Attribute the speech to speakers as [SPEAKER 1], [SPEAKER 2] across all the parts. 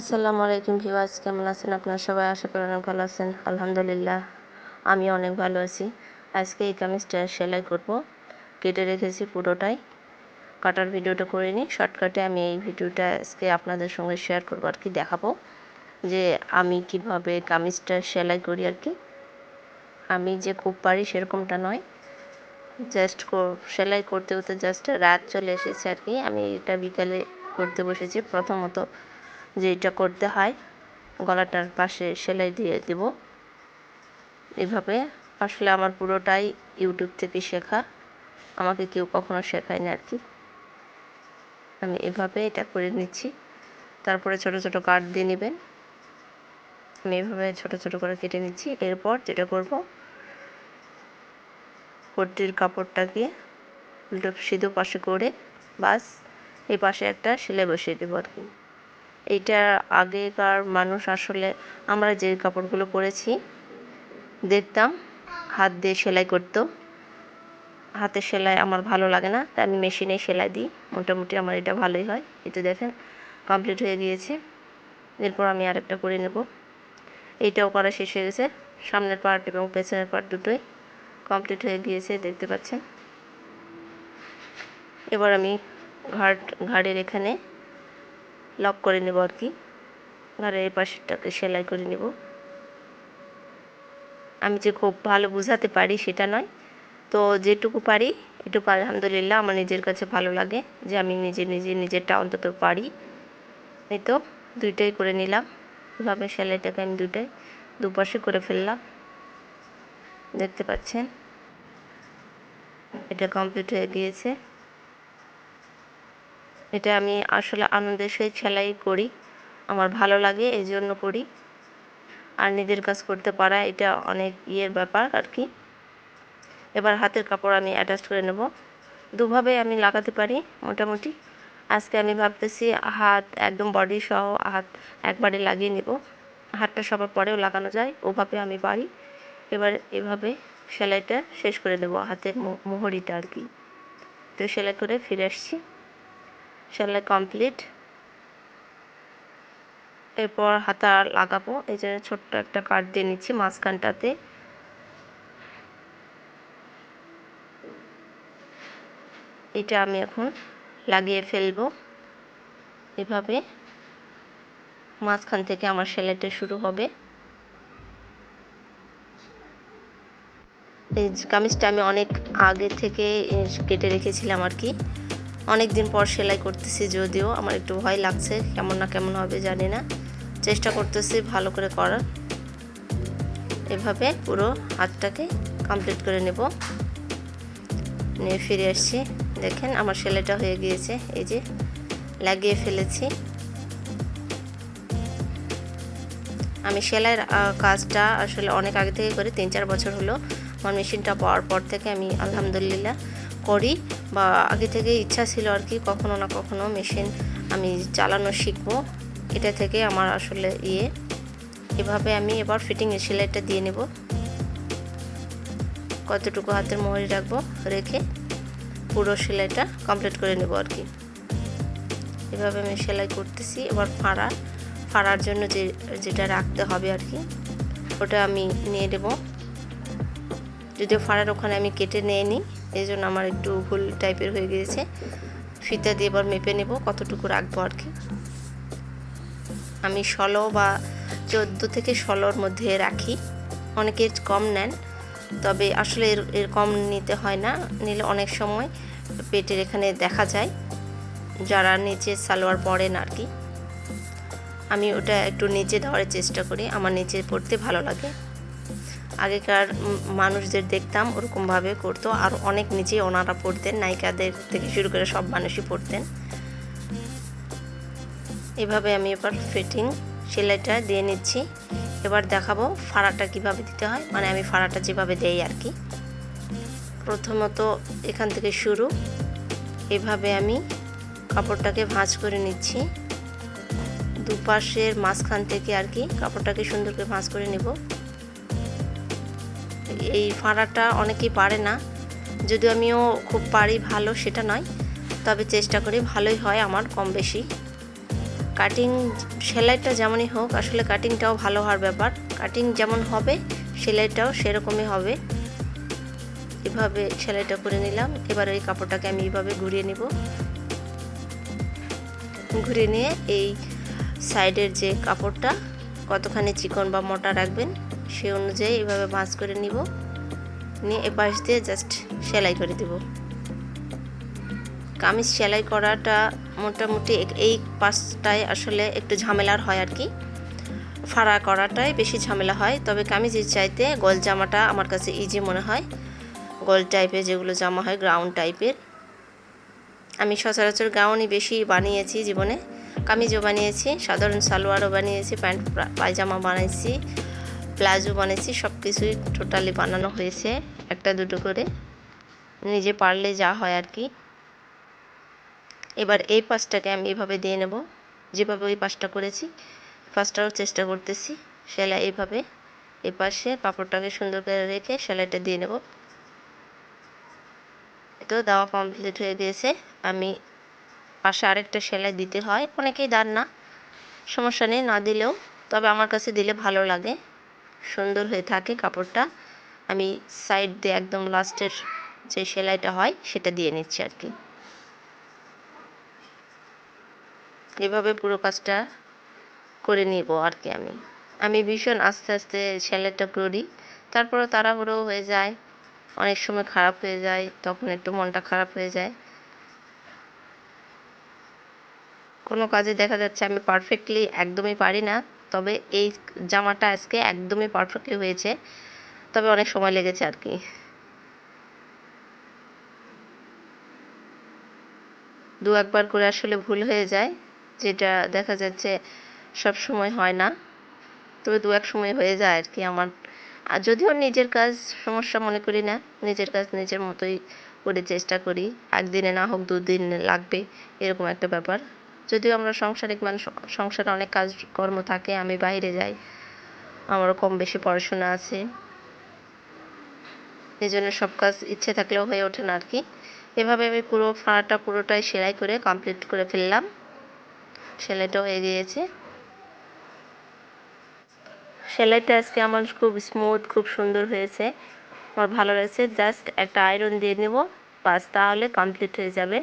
[SPEAKER 1] আসসালামু আলাইকুম ভিউয়ার্স, কেমন আছেন আপনারা সবাই? আশা করি অনেক ভালো আছেন। আলহামদুলিল্লাহ আমি অনেক ভালো আছি। আজকে এই কামিজটা সেলাই করব। কেটে রেখেছি পুরোটাই। কাটার ভিডিওটা করে নিই। শর্টকাটে আমি এই ভিডিওটা আজকে আপনাদের সঙ্গে শেয়ার করব আর কি, দেখাবো যে আমি কিভাবে কামিজটা সেলাই করি আর কি। আমি যে খুব পারি সেরকমটা নয়, জাস্ট সেলাই করতে করতে জাস্ট রাত চলে এসেছে আর কি। আমি এটা বিকালে করতে বসেছি। প্রথমত যে এটা করতে হয়, গলাটার পাশে সেলাই দিয়ে দেব এভাবে। আসলে আমার পুরোটাই ইউটিউব থেকে শেখা, আমাকে কেউ কখনো শেখায়নি আর কি। আমি এভাবে এটা করে নিচ্ছি। তারপরে ছোট ছোট কাট দিয়ে নেবেন। আমি এভাবে ছোট ছোট করে কেটে নিচ্ছি। এরপর যেটা করব, পট্টির কাপড়টাকে উল্টো সিধে পাশে করে বাস এই পাশে একটা সেলাই বসিয়ে দেবো আর কি। এইটা আগেকার মানুষ আসলে আমরা যে কাপড়গুলো পরেছি দেখতাম হাত দিয়ে সেলাই করতো। হাতের সেলাই আমার ভালো লাগে না, তাই আমি মেশিনে সেলাই দিই। মোটামুটি আমার এটা ভালোই হয়। এটা দেখেন কমপ্লিট হয়ে গিয়েছে। এরপর আমি আরেকটা করে নেব। এইটাও করা শেষ হয়ে গেছে। সামনের পার্ট এবং পেছনের পার্ট দুটোই কমপ্লিট হয়ে গিয়েছে, দেখতে পাচ্ছেন। এবার আমি ঘাড়ের এখানে লক করে নেব আর কি। ঘাড়ের এই পাশেরটাকে সেলাই করে নেব। আমি যে খুব ভালো বোঝাতে পারি সেটা নয়, তো যেটুকু পারি এটুকু আলহামদুলিল্লাহ আমার নিজের কাছে ভালো লাগে যে আমি নিজেরটা অন্তত পারি। এই তো দুইটাই করে নিলাম। এভাবে সেলাইটাকে আমি দুপাশে করে ফেললাম, দেখতে পাচ্ছেন। এটা কমপ্লিট হয়ে গিয়েছে। এটা আমি আসলে আনন্দের সহিত সেলাই করি, আমার ভালো লাগে এই জন্য করি। আর নিজের কাজ করতে পারা এটা অনেক ব্যাপার আর কি। এবার হাতের কাপড় আমি অ্যাটাচ করে নেব। দুভাবে আমি লাগাতে পারি মোটামুটি। আজকে আমি ভাবতেছি হাত একদম বডি সহ হাত একবারে লাগিয়ে নেব। হাতটা সবার পরেও লাগানো যায়, ওভাবে আমি পারি। এবার এভাবে সেলাইটা শেষ করে দেবো, হাতের মোহরিটা আর কি। তো সেলাই করে ফিরে আসছি। সেলাই কমপ্লিট। এরপর হাতা লাগাবো। এই যে ছোট্ট একটা কাট দিয়ে নিচ্ছি মাঝখানটাতে। এটা আমি এখন লাগিয়ে ফেলবো। এভাবে মাঝখান থেকে আমার সেলাইটা শুরু হবে। এই কামিজটা আমি অনেক আগে থেকে কেটে রেখেছিলাম আর কি। অনেক দিন পর সেলাই করতেছি, যদিও আমার একটু ভয় লাগছে, কেমন না কেমন হবে জানি না। চেষ্টা করতেছি ভালো করে করার। এভাবে পুরো হাতটাকে কমপ্লিট করে নেব। নিয়ে ফিরে আসছি। দেখেন আমার সেলাইটা হয়ে গিয়েছে, এই যে লাগিয়ে ফেলেছি। আমি সেলাইয়ের কাজটা আসলে অনেক আগে থেকে করি, 3-4 বছর হলো। আমার মেশিনটা পাওয়ার পর থেকে আমি আলহামদুলিল্লাহ করি, বা আগে থেকে ইচ্ছা ছিল আর কি, কখনো না কখনো মেশিন আমি চালানো শিখবো। এটা থেকে আমার আসলে এভাবে আমি এবার ফিটিংয়ের সেলাইটা দিয়ে নেব। কতটুকু হাতের মোহরি রাখবো, রেখে পুরো সেলাইটা কমপ্লিট করে নেব আর কি। এভাবে আমি সেলাই করতেছি। এবার ফাড়ার জন্য যেটা রাখতে হবে আর কি, ওটা আমি নিয়ে নেব। যদিও ফাড়ার ওখানে আমি কেটে নিয়ে নিই, এই জন্য আমার একটু ভুল টাইপের হয়ে গিয়েছে। ফিতা দিয়ে এবার মেপে নেব কতটুকু রাখবো আর কি। আমি 16 বা 14 থেকে 16-র মধ্যে রাখি। অনেকে কম নেন, তবে আসলে এর কম নিতে হয় না। নিলে অনেক সময় পেটের এখানে দেখা যায় যারা নিচে সালোয়ার পরেন আর কি। আমি ওটা একটু নিচে দেওয়ার চেষ্টা করি, আমার নিচে পড়তে ভালো লাগে। আগেকার মানুষদের দেখতাম ওরকমভাবে করতো, আর অনেক নিচে ওনারা পড়তেন, নায়িকাদের থেকে শুরু করে সব মানুষই পড়তেন। এভাবে আমি এবার ফিটিং সেলাইটা দিয়ে নিচ্ছি। এবার দেখাবো ফাড়াটা কিভাবে দিতে হয়, মানে আমি ফাড়াটা যেভাবে দেই আর কি। প্রথমত এখান থেকে শুরু, এভাবে আমি কাপড়টাকে ভাঁজ করে নিচ্ছি। দুপাশের মাঝখান থেকে আর কি কাপড়টাকে সুন্দর করে ভাঁজ করে নেব। এই ফাড়াটা অনেকেই পারে না, যদিও আমিও খুব পারি ভালো সেটা নয়, তবে চেষ্টা করি, ভালোই হয় আমার কম বেশি। কাটিং সেলাইটা যেমনই হোক, আসলে কাটিংটাও ভালো হওয়ার ব্যাপার। কাটিং যেমন হবে সেলাইটাও সেরকমই হবে। এভাবে সেলাইটা করে নিলাম। এবার এই কাপড়টাকে আমি এইভাবে ঘুরিয়ে নিব। ঘুরিয়ে নিয়ে এই সাইডের যে কাপড়টা কতখানি চিকন বা মোটা রাখবেন সেই অনুযায়ী এভাবে ভাঁজ করে নিব। নিয়ে এ পাশ দিয়ে জাস্ট সেলাই করে দিব। কামিজ সেলাই করাটা মোটামুটি এই পাশটায় আসলে একটু ঝামেলার হয় আর কি, ফাড়া করাটাই বেশি ঝামেলা হয়। তবে কামিজের চাইতে গোল জামাটা আমার কাছে ইজি মনে হয়। গোল টাইপের যেগুলো জামা হয়, গ্রাউন্ড টাইপের, আমি সচরাচর গাউনই বেশি বানিয়েছি জীবনে। কামিজও বানিয়েছি, সাধারণ সালোয়ারও বানিয়েছি, প্যান্ট পায়জামা বানিয়েছি, প্লাজো বানিয়েছি, সব কিছুই টোটালি বানানো হয়েছে একটা দুটো করে, নিজে পারলে যা হয় আর কি। এবার এই পাশটাকে আমি এভাবে দিয়ে নেব, যেভাবে ওই পাশটা করেছি পাশটাও চেষ্টা করতেছি সেলাই এইভাবে এই পাশে কাপড়টাকে সুন্দর করে রেখে সেলাইটা দিয়ে নেব। তো দেওয়া কমপ্লিট হয়ে গিয়েছে। আমি পাশে আরেকটা সেলাই দিতে হয়, অনেকেই দেন না, সমস্যা নেই না দিলেও, তবে আমার কাছে দিলে ভালো লাগে, সুন্দর হয়ে থাকে কাপড়টা। আমি সাইড দিয়ে একদম লাস্টের যে সেলাইটা হয় সেটা দিয়ে নিচ্ছি আর কি। এভাবে পুরো কাজটা করে নিব আর কি। আমি ভীষণ আস্তে আস্তে সেলাইটা করি, তারপরে তাড়াহুড়ো হয়ে যায়, অনেক সময় খারাপ হয়ে যায়, তখন একটু মনটা খারাপ হয়ে যায়। কোনো কাজে দেখা যাচ্ছে আমি পারফেক্টলি একদমই পারি না, তবে এই জামাটা আজকে একদমই পারফেক্টলি হয়েছে, তবে অনেক সময় লেগেছে আর কি। দু একবার করে আসলে ভুল হয়ে যায়, যেটা দেখা যাচ্ছে সব সময় হয় না, তবে দু এক সময় হয়ে যায় আর কি আমার। আর যদিও নিজের কাজ সমস্যা মনে করি না, নিজের কাজ নিজের মতোই করে চেষ্টা করি, একদিনে না হোক দুদিন লাগবে এরকম একটা ব্যাপার। যদিও আমরা সাংসারিক মানুষ, সংসারে অনেক কাজকর্ম থাকে, আমি বাইরে যাই, আমারও কম বেশি পড়াশোনা আছে, এই জন্য সব কাজ ইচ্ছে থাকলেও হয়ে ওঠে না আর কি। এভাবে আমি পুরো ফাড়াটা পুরোটাই সেলাই করে কমপ্লিট করে ফেললাম। সেলাইটাও হয়ে গিয়েছে। সেলাইটা আজকে আমার খুব স্মুথ, খুব সুন্দর হয়েছে, আমার ভালো লাগছে। জাস্ট একটা আয়রন দিয়ে নেব, বাস, তাহলে কমপ্লিট হয়ে যাবে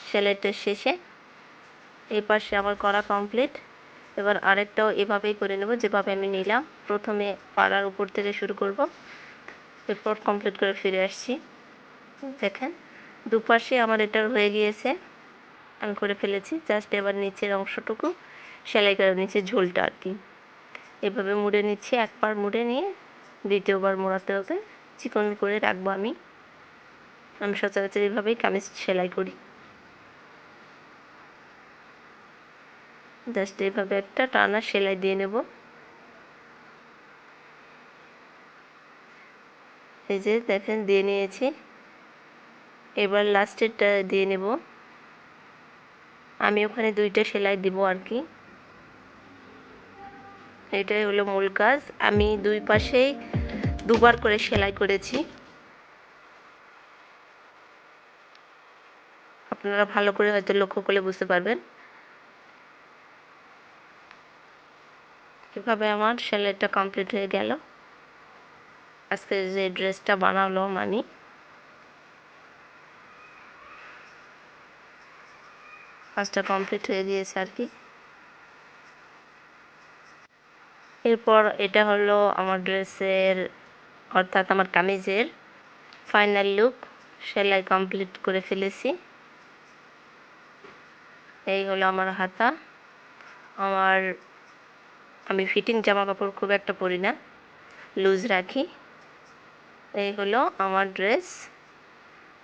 [SPEAKER 1] সেলাইটার শেষে। এই পাশে আমার করা কমপ্লিট। এবার আরেকটাও এভাবেই করে নেব যেভাবে আমি নিলাম। প্রথমে পাড়ার উপর থেকে শুরু করব, এরপর কমপ্লিট করে ফিরে আসছি। দেখেন দুপাশে আমার এটা হয়ে গিয়েছে, আমি করে ফেলেছি। জাস্ট এবার নিচের অংশটুকু সেলাই করে নিচে ঝোলটা আর কি এভাবে মুড়ে নিচ্ছি। একবার মুড়ে নিয়ে দ্বিতীয়বার মোড়াতে হবে, চিকন করে রাখবো। আমি সচরাচর এইভাবেই কামিজ সেলাই করি। জাস্ট এইভাবে একটা টানা সেলাই দিয়ে নেব। এই যে দেখেন দিয়ে নিয়েছি। এবার লাস্টেরটা দিয়ে নেব। আমি ওখানে দুইটা সেলাই দিব আর কি, এটাই হলো মূল কাজ। আমি দুই পাশেই দুবার করে সেলাই করেছি, আপনারা ভালো করে হয়তো লক্ষ্য করলে বুঝতে পারবেন। এভাবে আমার সেলাইটা কমপ্লিট হয়ে গেল। আজকে যে ড্রেসটা বানালাম আমি, কাজটা কমপ্লিট হয়ে গিয়েছে আর কি। এরপর এটা হলো আমার ড্রেসের, অর্থাৎ আমার কামিজের ফাইনাল লুক। সেলাই কমপ্লিট করে ফেলেছি। এই হলো আমার হাতা। আমি ফিটিং জামা কাপড় খুব একটা পরি না, লুজ রাখি। এই হলো আমার ড্রেস।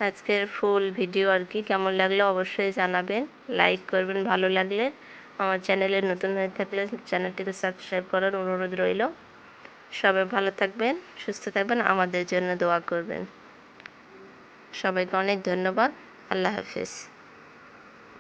[SPEAKER 1] আজকের ফুল ভিডিও আর কি। কেমন লাগলো অবশ্যই জানাবেন, লাইক করবেন ভালো লাগলে। আমার চ্যানেলে নতুন হয়ে থাকলে চ্যানেলটিকে সাবস্ক্রাইব করার অনুরোধ রইল। সবাই ভালো থাকবেন, সুস্থ থাকবেন, আমাদের জন্য দোয়া করবেন। সবাইকে অনেক ধন্যবাদ। আল্লাহ হাফেজ।